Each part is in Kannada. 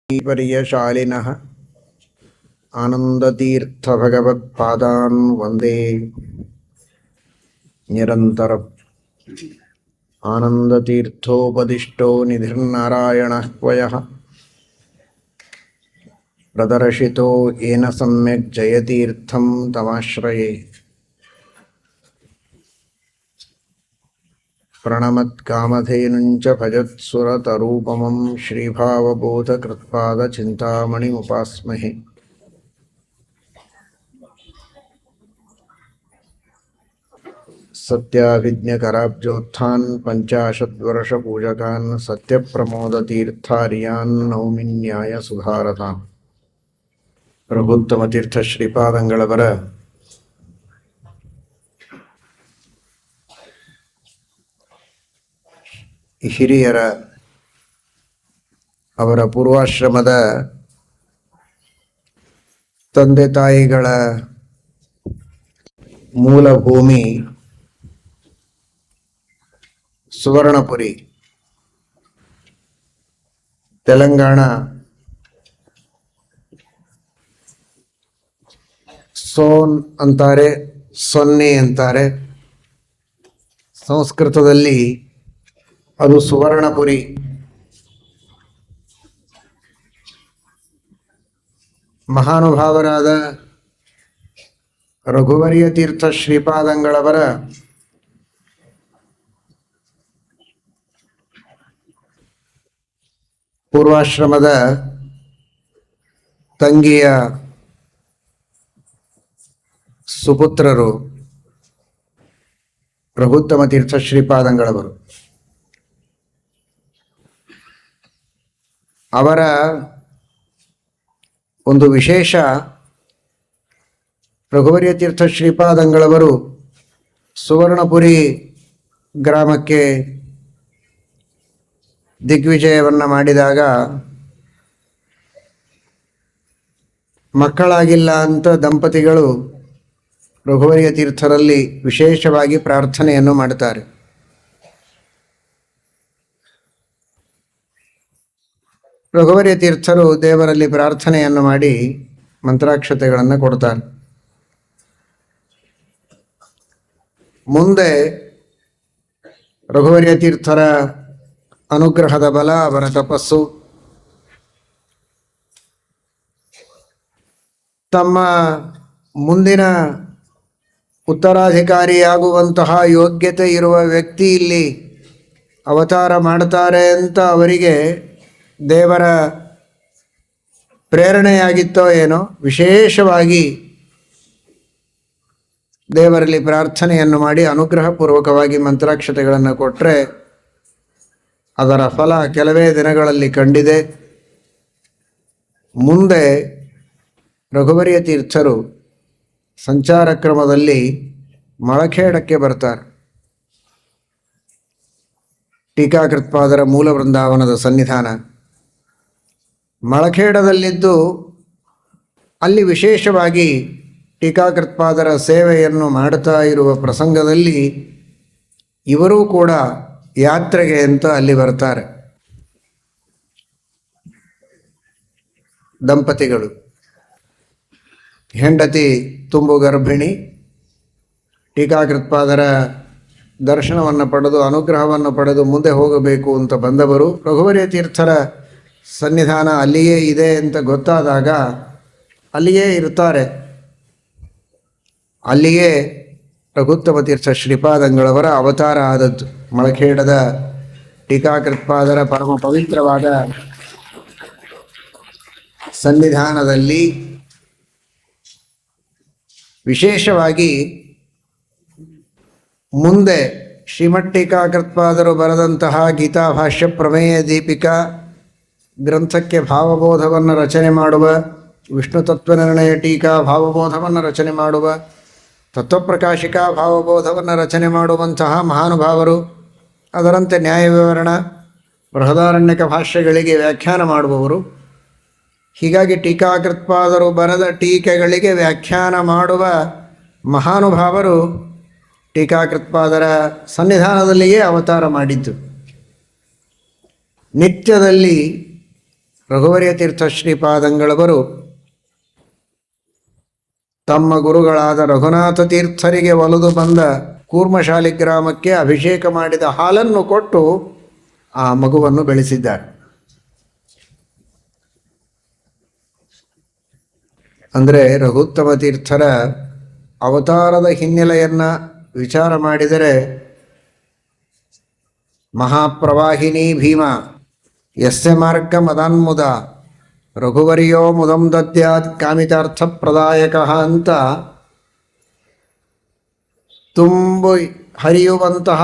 ಪರಿಯಶಾಲಿನಃ ಆನಂದತೀರ್ಥಭಗವತ್ಪಾದಾನ್ ವಂದೇ ನಿರಂತರಂ. ಆನಂದತೀರ್ಥೋಪದಿಷ್ಟೋ ನಿಧಿರ್ನಾರಾಯಣಃ ಕ್ವಯಃ ಪ್ರದರ್ಶಿತೋ ಯೇನ ಸಮ್ಯಕ್ ಜಯತೀರ್ಥಂ ತಮಾಶ್ರಯೇ. ಪ್ರಣಮತ್ಕಾಮಧೇನುಂಚ ಭಜತ್ಸುರತರೂಪಮಂ ಶ್ರೀಭಾವಬೋಧಕೃತ್ಪಾದಚಿಂತಾಮಣಿಮುಪಾಸ್ಮಹೇ. ಸತ್ಯಾಭಿಜ್ಞಕರಾಬ್ಜೋತ್ಥಾನ್ ಪಂಚಾಶದ್ವರ್ಷಪೂಜಕಾನ್ ಸತ್ಯಪ್ರಮೋದತೀರ್ಥಾರ್ಯಾನ್ ನೌಮಿನ್ಯಾಯ ಸುಧಾರತಾನ್. ಪ್ರಭುತ್ತಮತೀರ್ಥ ಶ್ರೀಪಾದಂಗಳವರ ಹಿರಿಯರ ಅವರ ಪೂರ್ವಾಶ್ರಮದ ತಂದೆ ತಾಯಿಗಳ ಮೂಲಭೂಮಿ ಸುವರ್ಣಪುರಿ, ತೆಲಂಗಾಣ. ಸೋನ್ ಅಂತಾರೆ, ಸೊನ್ನೆ ಅಂತಾರೆ. ಸಂಸ್ಕೃತದಲ್ಲಿ ಅದು ಸುವರ್ಣಪುರಿ. ಮಹಾನುಭಾವರಾದ ರಘುವರಿಯ ತೀರ್ಥ ಶ್ರೀಪಾದಂಗಳವರ ಪೂರ್ವಾಶ್ರಮದ ತಂಗಿಯ ಸುಪುತ್ರರು ಪ್ರಭುತ್ತಮ ತೀರ್ಥ ಶ್ರೀಪಾದಂಗಳವರು. ಅವರ ಒಂದು ವಿಶೇಷ, ರಘುವರಿಯ ತೀರ್ಥ ಶ್ರೀಪಾದಂಗಳವರು ಸುವರ್ಣಪುರಿ ಗ್ರಾಮಕ್ಕೆ ದಿಗ್ವಿಜಯವನ್ನು ಮಾಡಿದಾಗ ಮಕ್ಕಳಾಗಿಲ್ಲ ಅಂತ ದಂಪತಿಗಳು ರಘುವರಿಯ ತೀರ್ಥರಲ್ಲಿ ವಿಶೇಷವಾಗಿ ಪ್ರಾರ್ಥನೆಯನ್ನು ಮಾಡುತ್ತಾರೆ. ರಘುವರಿಯ ತೀರ್ಥರು ದೇವರಲ್ಲಿ ಪ್ರಾರ್ಥನೆಯನ್ನು ಮಾಡಿ ಮಂತ್ರಾಕ್ಷತೆಗಳನ್ನು ಕೊಡ್ತಾರೆ. ಮುಂದೆ ರಘುವರಿಯ ತೀರ್ಥರ ಅನುಗ್ರಹದ ಬಲ, ಅವರ ತಪಸ್ಸು, ತಮ್ಮ ಮುಂದಿನ ಉತ್ತರಾಧಿಕಾರಿಯಾಗುವಂತಹ ಯೋಗ್ಯತೆ ಇರುವ ವ್ಯಕ್ತಿ ಇಲ್ಲಿ ಅವತಾರ ಮಾಡ್ತಾರೆ ಅಂತ ಅವರಿಗೆ ದೇವರ ಪ್ರೇರಣೆಯಾಗಿತ್ತೋ ಏನೋ, ವಿಶೇಷವಾಗಿ ದೇವರಲ್ಲಿ ಪ್ರಾರ್ಥನೆಯನ್ನು ಮಾಡಿ ಅನುಗ್ರಹಪೂರ್ವಕವಾಗಿ ಮಂತ್ರಾಕ್ಷತೆಗಳನ್ನು ಕೊಟ್ಟರೆ ಅದರ ಫಲ ಕೆಲವೇ ದಿನಗಳಲ್ಲಿ ಕಂಡಿದೆ. ಮುಂದೆ ರಘುವರಿಯ ತೀರ್ಥರು ಸಂಚಾರ ಕ್ರಮದಲ್ಲಿ ಮಳಖೇಡಕ್ಕೆ ಬರ್ತಾರೆ. ಟೀಕಾಕೃತ್ಪಾದರ ಮೂಲ ವೃಂದಾವನದ ಸನ್ನಿಧಾನ ಮಳಖೇಡದಲ್ಲಿದ್ದು ಅಲ್ಲಿ ವಿಶೇಷವಾಗಿ ಟೀಕಾಕೃತ್ಪಾದರ ಸೇವೆಯನ್ನು ಮಾಡುತ್ತಾ ಇರುವ ಪ್ರಸಂಗದಲ್ಲಿ ಇವರೂ ಕೂಡ ಯಾತ್ರೆಗೆ ಅಂತ ಅಲ್ಲಿ ಬರ್ತಾರೆ. ದಂಪತಿಗಳು, ಹೆಂಡತಿ ತುಂಬು ಗರ್ಭಿಣಿ, ಟೀಕಾಕೃತ್ಪಾದರ ದರ್ಶನವನ್ನು ಪಡೆದು ಅನುಗ್ರಹವನ್ನು ಪಡೆದು ಮುಂದೆ ಹೋಗಬೇಕು ಅಂತ ಬಂದವರು. ರಘುವರಿಯ ತೀರ್ಥರ ಸನ್ನಿಧಾನ ಅಲ್ಲಿಯೇ ಇದೆ ಅಂತ ಗೊತ್ತಾದಾಗ ಅಲ್ಲಿಯೇ ಇರ್ತಾರೆ. ಅಲ್ಲಿಯೇ ರಘುತ್ತಮ ತೀರ್ಥ ಶ್ರೀಪಾದಂಗಳವರ ಅವತಾರ ಆದದ್ದು. ಮಳಖೇಡದ ಟೀಕಾಕೃತ್ಪಾದರ ಪರಮ ಪವಿತ್ರವಾದ ಸನ್ನಿಧಾನದಲ್ಲಿ ವಿಶೇಷವಾಗಿ ಮುಂದೆ ಶ್ರೀಮಠ್ ಟೀಕಾಕೃತ್ಪಾದರು ಬರೆದಂತಹ ಗೀತಾಭಾಷ್ಯ ಪ್ರಮೇಯ ದೀಪಿಕಾ ಗ್ರಂಥಕ್ಕೆ ಭಾವಬೋಧವನ್ನು ರಚನೆ ಮಾಡುವ, ವಿಷ್ಣು ತತ್ವನಿರ್ಣಯ ಟೀಕಾ ಭಾವಬೋಧವನ್ನು ರಚನೆ ಮಾಡುವ, ತತ್ವಪ್ರಕಾಶಿಕಾ ಭಾವಬೋಧವನ್ನು ರಚನೆ ಮಾಡುವಂತಹ ಮಹಾನುಭಾವರು, ಅದರಂತೆ ನ್ಯಾಯ ವಿವರಣ, ಬೃಹದಾರಣ್ಯಕ ಭಾಷ್ಯಗಳಿಗೆ ವ್ಯಾಖ್ಯಾನ ಮಾಡುವವರು. ಹೀಗಾಗಿ ಟೀಕಾಕೃತ್ಪಾದರು ಬರೆದ ಟೀಕೆಗಳಿಗೆ ವ್ಯಾಖ್ಯಾನ ಮಾಡುವ ಮಹಾನುಭಾವರು ಟೀಕಾಕೃತ್ಪಾದರ ಸನ್ನಿಧಾನದಲ್ಲಿಯೇ ಅವತಾರ ಮಾಡಿದ್ದು. ನಿತ್ಯದಲ್ಲಿ ರಘುವರ್ಯ ತೀರ್ಥ ಶ್ರೀಪಾದಂಗಳವರು ತಮ್ಮ ಗುರುಗಳಾದ ರಘುನಾಥ ತೀರ್ಥರಿಗೆ ಒಲಿದು ಬಂದ ಕೂರ್ಮಶಾಲಿ ಗ್ರಾಮಕ್ಕೆ ಅಭಿಷೇಕ ಮಾಡಿದ ಹಾಲನ್ನು ಕೊಟ್ಟು ಆ ಮಗುವನ್ನು ಬೆಳೆಸಿದ್ದಾರೆ. ಅಂದರೆ ರಘುತ್ತಮ ತೀರ್ಥರ ಅವತಾರದ ಹಿನ್ನೆಲೆಯನ್ನು ವಿಚಾರ ಮಾಡಿದರೆ ಮಹಾಪ್ರವಾಹಿನಿ ಭೀಮ ಯಸ್ಯ ಮಾರ್ಗ ಮದಾನ್ಮುದ ರಘುವರ್ಯೋ ಮುದಂ ದದ್ಯಾತ್ ಕಾಮಿತಾರ್ಥ ಪ್ರದಾಯಕ ಅಂತ ತುಂಬು ಹರಿಯುವಂತಹ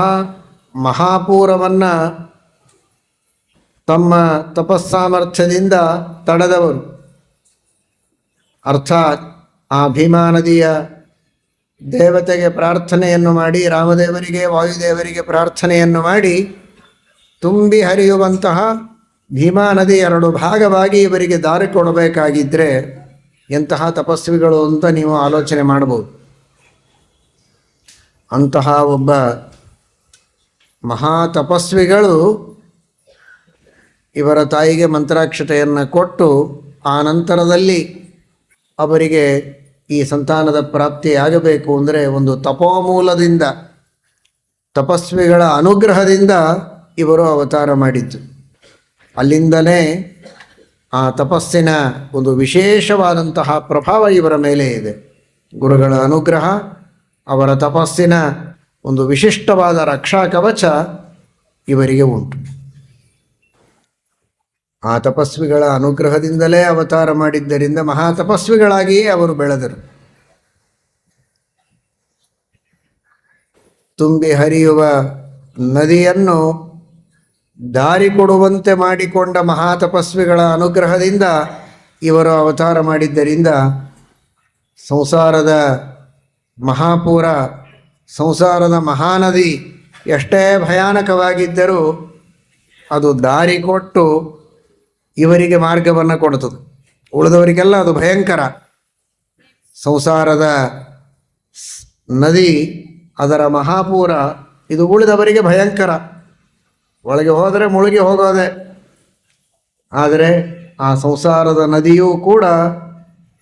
ಮಹಾಪೂರವನ್ನು ತಮ್ಮ ತಪಸ್ಸಾಮರ್ಥ್ಯದಿಂದ ತಡೆದವರು. ಅರ್ಥಾತ್ ಆ ಭೀಮಾ ನದಿಯ ದೇವತೆಗೆ ಪ್ರಾರ್ಥನೆಯನ್ನು ಮಾಡಿ, ರಾಮದೇವರಿಗೆ ವಾಯುದೇವರಿಗೆ ಪ್ರಾರ್ಥನೆಯನ್ನು ಮಾಡಿ ತುಂಬಿ ಹರಿಯುವಂತಹ ಭೀಮಾ ನದಿ ಎರಡು ಭಾಗವಾಗಿ ಇವರಿಗೆ ದಾರಿ ಕೊಡಬೇಕಾಗಿದ್ದರೆ ಎಂತಹ ತಪಸ್ವಿಗಳು ಅಂತ ನೀವು ಆಲೋಚನೆ ಮಾಡಬಹುದು. ಅಂತಹ ಒಬ್ಬ ಮಹಾ ತಪಸ್ವಿಗಳು ಇವರ ತಾಯಿಗೆ ಮಂತ್ರಾಕ್ಷತೆಯನ್ನು ಕೊಟ್ಟು ಆ ನಂತರದಲ್ಲಿ ಅವರಿಗೆ ಈ ಸಂತಾನದ ಪ್ರಾಪ್ತಿಯಾಗಬೇಕು ಅಂದರೆ ಒಂದು ತಪೋಮೂಲದಿಂದ, ತಪಸ್ವಿಗಳ ಅನುಗ್ರಹದಿಂದ ಇವರು ಅವತಾರ ಮಾಡಿದ್ದು. ಅಲ್ಲಿಂದಲೇ ಆ ತಪಸ್ಸಿನ ಒಂದು ವಿಶೇಷವಾದಂತಹ ಪ್ರಭಾವ ಇವರ ಮೇಲೆ ಇದೆ. ಗುರುಗಳ ಅನುಗ್ರಹ, ಅವರ ತಪಸ್ಸಿನ ಒಂದು ವಿಶಿಷ್ಟವಾದ ರಕ್ಷಾ ಕವಚ ಇವರಿಗೆ ಉಂಟು. ಆ ತಪಸ್ವಿಗಳ ಅನುಗ್ರಹದಿಂದಲೇ ಅವತಾರ ಮಾಡಿದ್ದರಿಂದ ಮಹಾತಪಸ್ವಿಗಳಾಗಿಯೇ ಅವರು ಬೆಳೆದರು. ತುಂಬಿ ಹರಿಯುವ ನದಿಯನ್ನು ದಾರಿ ಕೊಡುವಂತೆ ಮಾಡಿಕೊಂಡ ಮಹಾತಪಸ್ವಿಗಳ ಅನುಗ್ರಹದಿಂದ ಇವರು ಅವತಾರ ಮಾಡಿದ್ದರಿಂದ ಸಂಸಾರದ ಮಹಾಪೂರ, ಸಂಸಾರದ ಮಹಾನದಿ ಎಷ್ಟೇ ಭಯಾನಕವಾಗಿದ್ದರೂ ಅದು ದಾರಿ ಕೊಟ್ಟು ಇವರಿಗೆ ಮಾರ್ಗವನ್ನು ಕೊಡುತ್ತದೆ. ಉಳಿದವರಿಗೆಲ್ಲ ಅದು ಭಯಂಕರ. ಸಂಸಾರದ ನದಿ, ಅದರ ಮಹಾಪೂರ, ಇದು ಉಳಿದವರಿಗೆ ಭಯಂಕರ. ಒಳಗೆ ಹೋದರೆ ಮುಳುಗಿ ಹೋಗೋದೆ. ಆದರೆ ಆ ಸಂಸಾರದ ನದಿಯೂ ಕೂಡ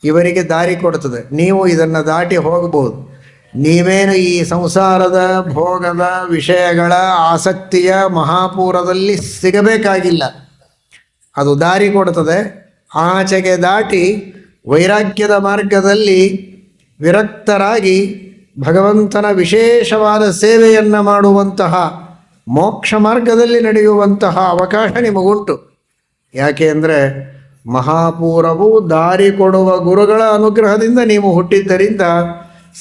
ಇವರಿಗೆ ದಾರಿ ಕೊಡುತ್ತದೆ. ನೀವು ಇದನ್ನು ದಾಟಿ ಹೋಗಬಹುದು. ನೀವೇನು ಈ ಸಂಸಾರದ ಭೋಗದ ವಿಷಯಗಳ ಆಸಕ್ತಿಯ ಮಹಾಪೂರದಲ್ಲಿ ಸಿಗಬೇಕಾಗಿಲ್ಲ. ಅದು ದಾರಿ ಕೊಡುತ್ತದೆ. ಆಚೆಗೆ ದಾಟಿ ವೈರಾಗ್ಯದ ಮಾರ್ಗದಲ್ಲಿ ವಿರಕ್ತರಾಗಿ ಭಗವಂತನ ವಿಶೇಷವಾದ ಸೇವೆಯನ್ನು ಮಾಡುವಂತಹ ಮೋಕ್ಷ ಮಾರ್ಗದಲ್ಲಿ ನಡೆಯುವಂತಹ ಅವಕಾಶ ನಿಮಗುಂಟು. ಯಾಕೆ ಅಂದರೆ ಮಹಾಪೂರವು ದಾರಿ ಕೊಡುವ ಗುರುಗಳ ಅನುಗ್ರಹದಿಂದ ನೀವು ಹುಟ್ಟಿದ್ದರಿಂದ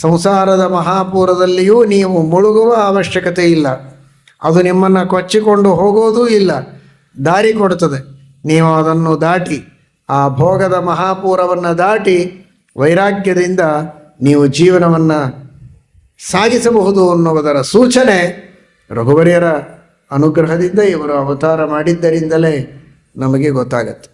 ಸಂಸಾರದ ಮಹಾಪೂರದಲ್ಲಿಯೂ ನೀವು ಮುಳುಗುವ ಅವಶ್ಯಕತೆ ಇಲ್ಲ. ಅದು ನಿಮ್ಮನ್ನು ಕೊಚ್ಚಿಕೊಂಡು ಹೋಗೋದೂ ಇಲ್ಲ. ದಾರಿ ಕೊಡುತ್ತದೆ. ನೀವು ಅದನ್ನು ದಾಟಿ, ಆ ಭೋಗದ ಮಹಾಪೂರವನ್ನು ದಾಟಿ ವೈರಾಗ್ಯದಿಂದ ನೀವು ಜೀವನವನ್ನು ಸಾಗಿಸಬಹುದು ಅನ್ನುವುದರ ಸೂಚನೆ ರಘುವರ್ಯರ ಅನುಗ್ರಹದಿಂದ ಇವರು ಅವತಾರ ಮಾಡಿದ್ದರಿಂದಲೇ ನಮಗೆ ಗೊತ್ತಾಗತ್ತೆ.